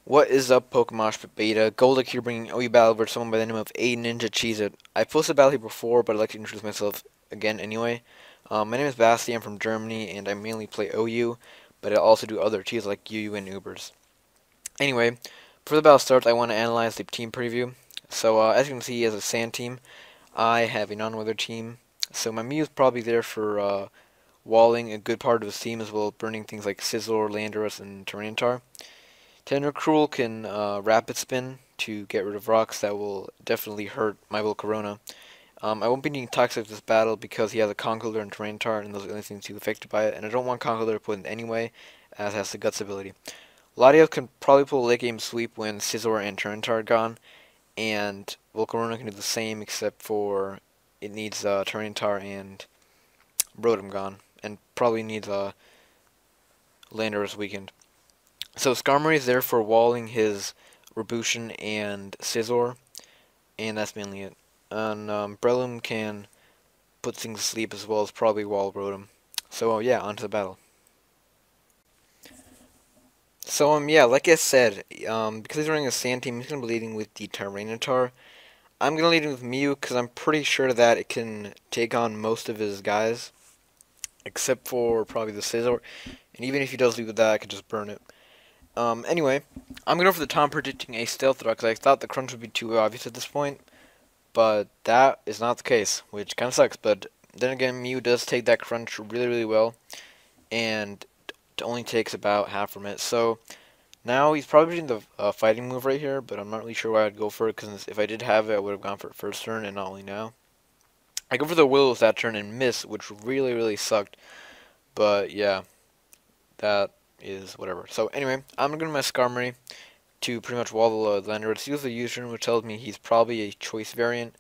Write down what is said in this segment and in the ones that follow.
What is up, PokeMoshPitbeta? GoldDuck here, bringing OU Battle versus someone by the name of aninjacheezit. I've posted a battle here before, but I'd like to introduce myself again anyway. My name is Basti, I'm from Germany, and I mainly play OU, but I also do other cheese like UU and Ubers. Anyway, before the battle starts, I want to analyze the team preview. So, as you can see, as a sand team, I have a non-weather team. So my Mew is probably there for walling a good part of his team, as well as burning things like Scizor, Landorus, and Tyranitar. Tentacruel can rapid spin to get rid of rocks that will definitely hurt my Volcarona. I won't be needing Toxic this battle because he has a Conkeldurr and Tyranitar, and those are the only things to affected by it, and I don't want Conkeldurr put in anyway, as it has the Guts ability. Latios can probably pull a late game sweep when Scizor and Tyranitar are gone, and Volcarona can do the same except for it needs Tyranitar and Rotom gone, and probably needs Landorus weakened. So Skarmory is there for walling his Rebushin and Scizor, and that's mainly it. And Breloom can put things to sleep as well as probably wall Rotom. So yeah, on to the battle. So yeah, like I said, because he's running a sand team, he's gonna be leading with the Tyranitar. I'm gonna lead him with Mew because I'm pretty sure that it can take on most of his guys, except for probably the Scizor. And even if he does lead with that, I could just burn it. Anyway, I'm going to go for the Tom predicting a Stealth Rock because I thought the crunch would be too obvious at this point, but that is not the case, which kind of sucks. But then again, Mew does take that crunch really, really well, and it only takes about half from it. So now he's probably doing the fighting move right here, but I'm not really sure why I'd go for it because if I did have it, I would have gone for it first turn and not only now. I go for the Will with that turn and miss, which really, really sucked. But yeah, that is whatever. So anyway, I'm going to my Skarmory to pretty much wall the Landorus. He uses the U-turn, which tells me he's probably a choice variant.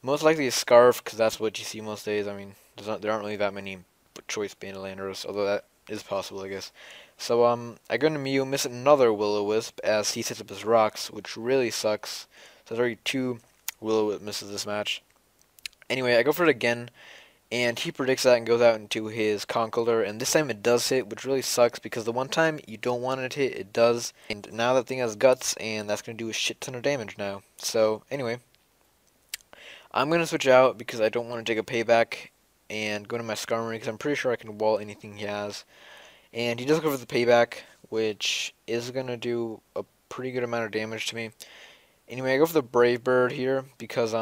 Most likely a Scarf, because that's what you see most days. I mean, there aren't really that many choice Beta Landorus, although that is possible, I guess. So I go into Mew, miss another Will-O-Wisp as he sets up his rocks, which really sucks. So there's already two Will-O-Wisp misses this match. Anyway, I go for it again, and he predicts that and goes out into his Conkeldurr, and this time it does hit, which really sucks because the one time you don't want it to hit, it does. And now that thing has guts, and that's going to do a shit ton of damage now. So, anyway, I'm going to switch out because I don't want to take a payback and go to my Skarmory because I'm pretty sure I can wall anything he has. And he does go for the payback, which is going to do a pretty good amount of damage to me. Anyway, I go for the Brave Bird here because,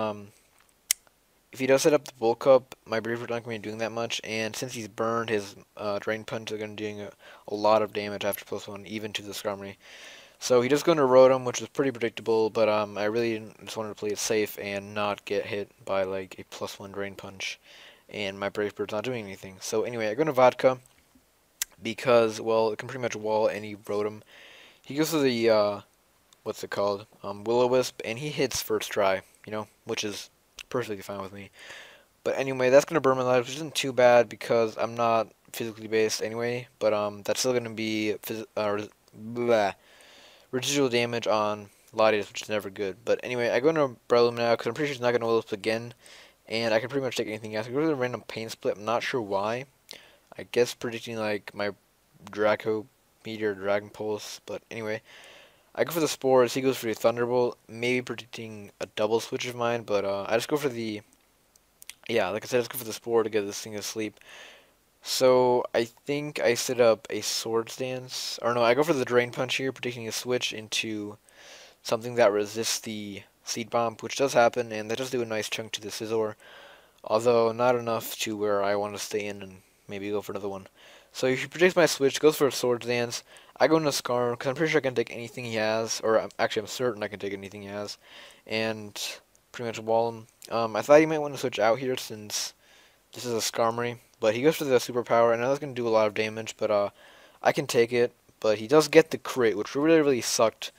if he does set up the Bulk Up, my Brave Bird's not going to be doing that much, and since he's burned, his Drain Punch is going to be doing a lot of damage after +1, even to the Skarmory. So he does go into Rotom, which is pretty predictable, but I really just wanted to play it safe and not get hit by like a +1 Drain Punch, and my Brave Bird's not doing anything. So anyway, I go into Vodka, because, well, it can pretty much wall any Rotom. He goes to the, what's it called, Will-O-Wisp, and he hits first try, which is perfectly fine with me. But anyway, that's going to burn my life, which isn't too bad because I'm not physically based anyway. But that's still going to be residual damage on Latias, which is never good. But anyway, I go into Breloom now because I'm pretty sure he's not going to Will-O-Wisp again. And I can pretty much take anything else. I go to the random Pain Split. I'm not sure why. I guess predicting like my Draco Meteor Dragon Pulse. But anyway, I go for the Spores, he goes for the Thunderbolt, maybe predicting a double switch of mine, but I just go for the, yeah, like I said, I just go for the Spore to get this thing asleep. So I think I set up a Swords Dance, or no, I go for the Drain Punch here, predicting a switch into something that resists the Seed Bomb, which does happen, and that does do a nice chunk to the Scizor, although not enough to where I want to stay in and maybe go for another one. So if he predicts my switch, goes for a Swords Dance, I go into Skarm, because I'm pretty sure I can take anything he has, or actually I'm certain I can take anything he has, and pretty much wall him. I thought he might want to switch out here since this is a Skarmory, but he goes for the superpower, and I know that's going to do a lot of damage, but I can take it, but he does get the crit, which really, really sucked,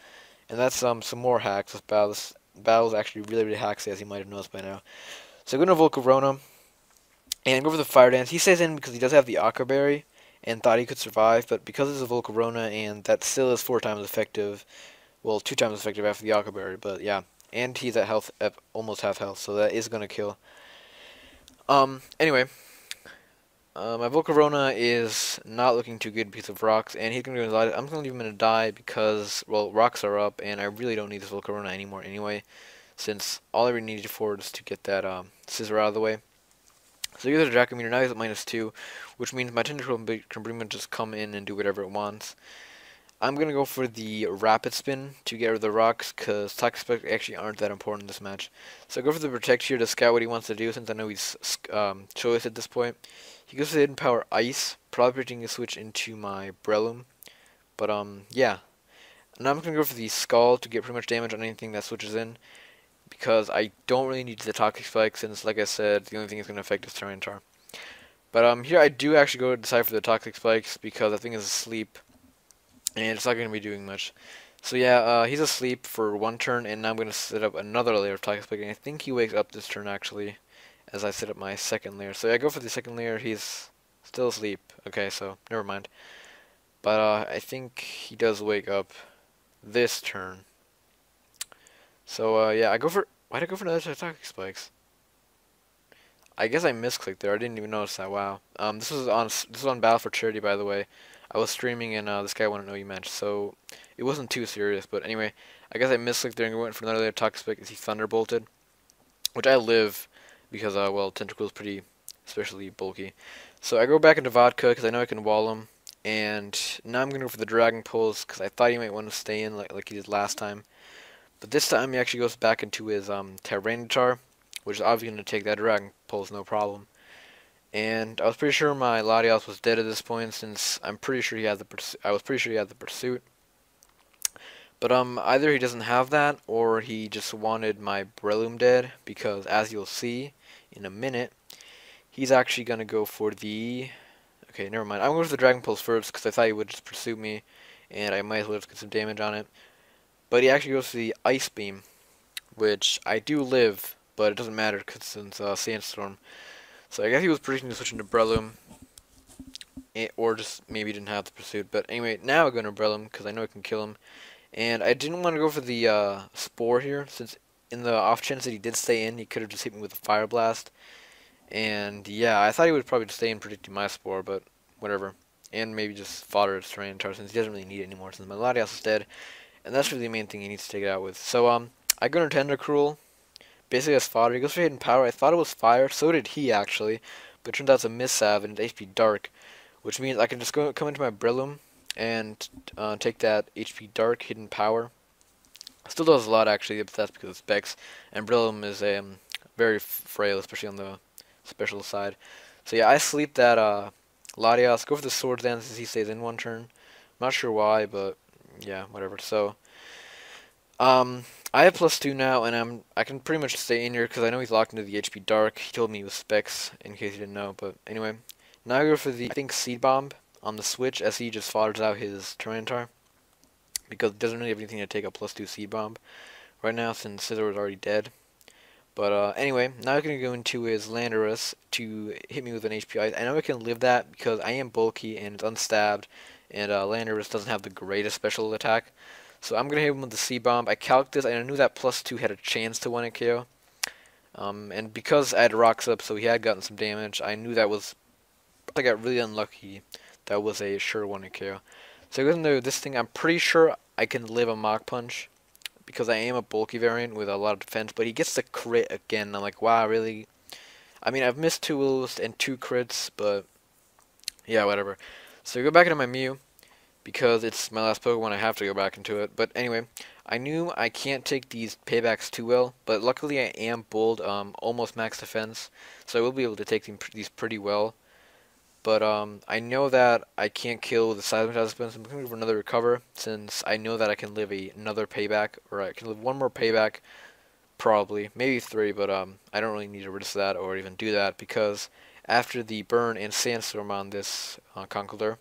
and that's some more hacks. This battle's actually really, really hacksy, as you might have noticed by now. So I go into Volcarona, and go for the Fire Dance. He stays in because he does have the Aqua Berry, and thought he could survive, but because it's a Volcarona, and that still is 4 times effective, well, 2 times effective after the Aqua Berry, but yeah, and he's at health, at almost half health, so that is going to kill. Anyway, My Volcarona is not looking too good because of rocks, and he's gonna die. I'm gonna leave him in a die because, well, rocks are up, and I really don't need this Volcarona anymore anyway, since all I really needed for it is to get that scissor out of the way. So he goes to Draco Meter, now he's at -2, which means my Tentacle can pretty much just come in and do whatever it wants. I'm gonna go for the Rapid Spin to get rid of the rocks, because Toxic Spikes actually aren't that important in this match. So I go for the Protect here to scout what he wants to do, since I know he's choice at this point. He goes for the Hidden Power Ice, probably predicting a switch into my Breloom. But yeah. Now I'm gonna go for the Skull to get pretty much damage on anything that switches in, because I don't really need the Toxic Spike, since, like I said, the only thing it's gonna affect is Tyranitar. But here I do actually go to decide for the Toxic Spikes, because that thing is asleep, and it's not going to be doing much. So yeah, he's asleep for one turn, and now I'm going to set up another layer of Toxic Spike, and I think he wakes up this turn actually, as I set up my second layer. So yeah, I go for the second layer, he's still asleep. Okay, so never mind. But I think he does wake up this turn. So yeah, why'd I go for another Toxic Spikes? I guess I misclicked there. I didn't even notice that. Wow. This was on Battle for Charity, by the way. I was streaming, and this guy wanted to know you match, so it wasn't too serious. But anyway, I guess I misclicked there and went for another layer of Toxic Spike as he Thunderbolted, which I live because well, Tentacle is pretty especially bulky. So I go back into Vodka because I know I can wall him, and now I'm gonna go for the Dragon Pulse because I thought he might want to stay in like he did last time. But this time he actually goes back into his Tyranitar, which is obviously going to take that Dragon Pulse no problem. And I was pretty sure my Latios was dead at this point, since I'm pretty sure he had I was pretty sure he had the Pursuit. But either he doesn't have that, or he just wanted my Breloom dead, because as you'll see in a minute, he's actually going to go for the... Okay, never mind. I'm going for the Dragon Pulse first, because I thought he would just pursue me, and I might as well just get some damage on it. But he actually goes for the Ice Beam, which I do live, but it doesn't matter because since Sandstorm. So I guess he was predicting to switch into Breloom, or just maybe didn't have the Pursuit. But anyway, now I'm going to Breloom because I know I can kill him. And I didn't want to go for the Spore here, since in the off chance that he did stay in, he could have just hit me with a Fire Blast. And yeah, I thought he would probably just stay in predicting my Spore, but whatever. And maybe just fodder his Tyranitar, since he doesn't really need it anymore, since my Latias is dead. And that's really the main thing he needs to take it out with. So I go to Tentacruel, basically as fodder. He goes for Hidden Power. I thought it was Fire, so did he actually, but it turned out it's a Missav and it's HP Dark, which means I can just come into my Breloom and take that HP Dark Hidden Power. Still does a lot actually, but that's because of specs, and Breloom is very frail, especially on the special side. So yeah, I sleep that Latios, go for the Swords Dance since he stays in one turn. I'm not sure why, but yeah, whatever. So I have +2 now, and I can pretty much stay in here because I know he's locked into the HP Dark. He told me it was specs, in case you didn't know. But anyway, now I go for the, I think, Seed Bomb on the switch as he just fodders out his Tyranitar, because it doesn't really have anything to take a +2 Seed Bomb right now since Scizor is already dead. But anyway, now I can go into his Landorus to hit me with an HP Ice. I know I can live that because I am bulky and it's unstabbed, and Landorus doesn't have the greatest special attack. So I'm going to hit him with the C-Bomb. I calced this, and I knew that +2 had a chance to 1-hit KO. And because I had rocks up, so he had gotten some damage, I knew that was... I got really unlucky. That was a sure 1-hit KO. So I go into this thing. I'm pretty sure I can live a Mach Punch, because I am a bulky variant with a lot of defense, but he gets the crit again. I'm like, wow, really? I mean, I've missed 2 Willows and 2 crits, but yeah, whatever. So I go back into my Mew, because it's my last Pokemon, I have to go back into it. But anyway, I knew I can't take these paybacks too well, but luckily I am bulled almost max defense, so I will be able to take these pretty well. But I know that I can't kill with the Seismic Defense. I'm going to go for another Recover, since I know that I can live another payback, or I can live one more payback, probably, maybe 3, but I don't really need to risk that or even do that, because after the Burn and Sandstorm on this Conkeldurr,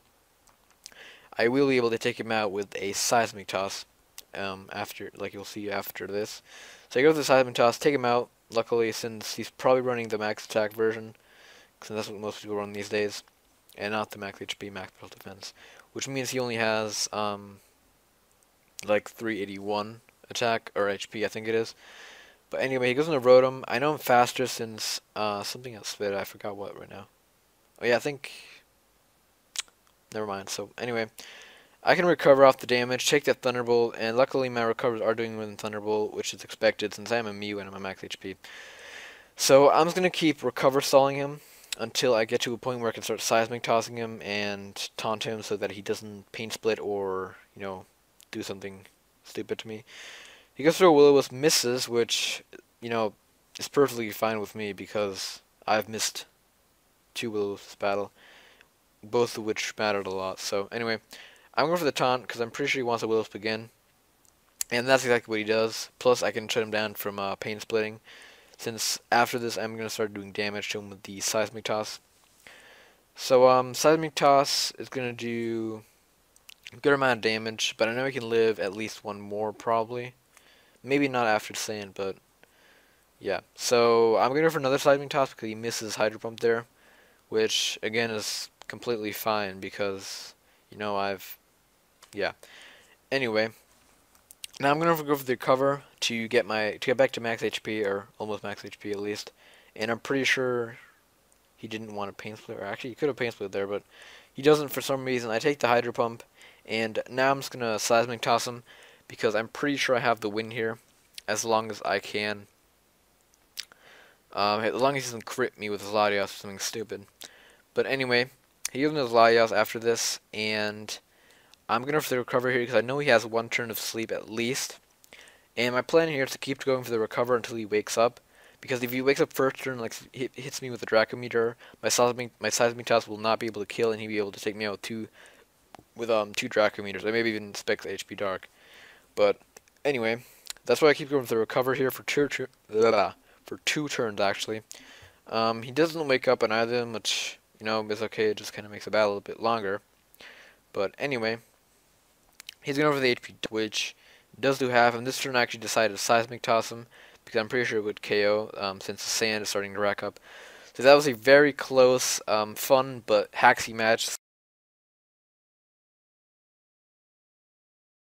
I will be able to take him out with a Seismic Toss, after, like you'll see after this. So I go with the Seismic Toss, take him out, luckily, since he's probably running the max attack version, because that's what most people run these days, and not the max HP, max special defense, which means he only has, like 381 attack, or HP, I think it is. But anyway, he goes into Rotom. I know I'm faster since, something else spit, I forgot what right now. Oh yeah, I think. Never mind. So anyway, I can recover off the damage, take that Thunderbolt, and luckily my recovers are doing more than Thunderbolt, which is expected since I am a Mew and I'm a max HP. So I'm just gonna keep recover stalling him until I get to a point where I can start seismic tossing him and taunt him so that he doesn't pain split or, do something stupid to me. He goes through a Will-O-Wisp, misses, which, is perfectly fine with me because I've missed two Will-O-Wisps battle, both of which mattered a lot. So anyway, I'm going for the taunt because I'm pretty sure he wants a Will-O-Wisp again. And that's exactly what he does. Plus, I can shut him down from pain splitting, since after this I'm going to start doing damage to him with the Seismic Toss. So, Seismic Toss is going to do a good amount of damage, but I know he can live at least one more, probably. Maybe not after Sand, but yeah. So, I'm going to go for another Seismic Toss because he misses Hydro Pump there, which, again, is completely fine because, yeah. Anyway, now I'm gonna go for the recover to get back to max HP, or almost max HP at least. And I'm pretty sure he didn't want a pain split, or actually he could have pain split there, but he doesn't for some reason. I take the Hydro Pump, and now I'm just gonna Seismic Toss him because I'm pretty sure I have the win here, as long as I can. As long as he doesn't crit me with his Latios or something stupid. But anyway, he gives me his Latios after this, and I'm going for the recover here because I know he has one turn of sleep at least. And my plan here is to keep going for the recover until he wakes up. Because if he wakes up first turn, like hits me with a Draco Meteor, my Seismic Toss will not be able to kill, and he'll be able to take me out with two Draco Meters. I maybe even Specs HP Dark. But anyway, that's why I keep going for the recover here for two turns actually. He doesn't wake up on either of them, which is okay. It just kind of makes the battle a bit longer. But anyway, he's going over the HP, which does do half, and this turn I actually decided to Seismic Toss him, because I'm pretty sure it would KO, since the sand is starting to rack up. So that was a very close, fun, but hacksy match.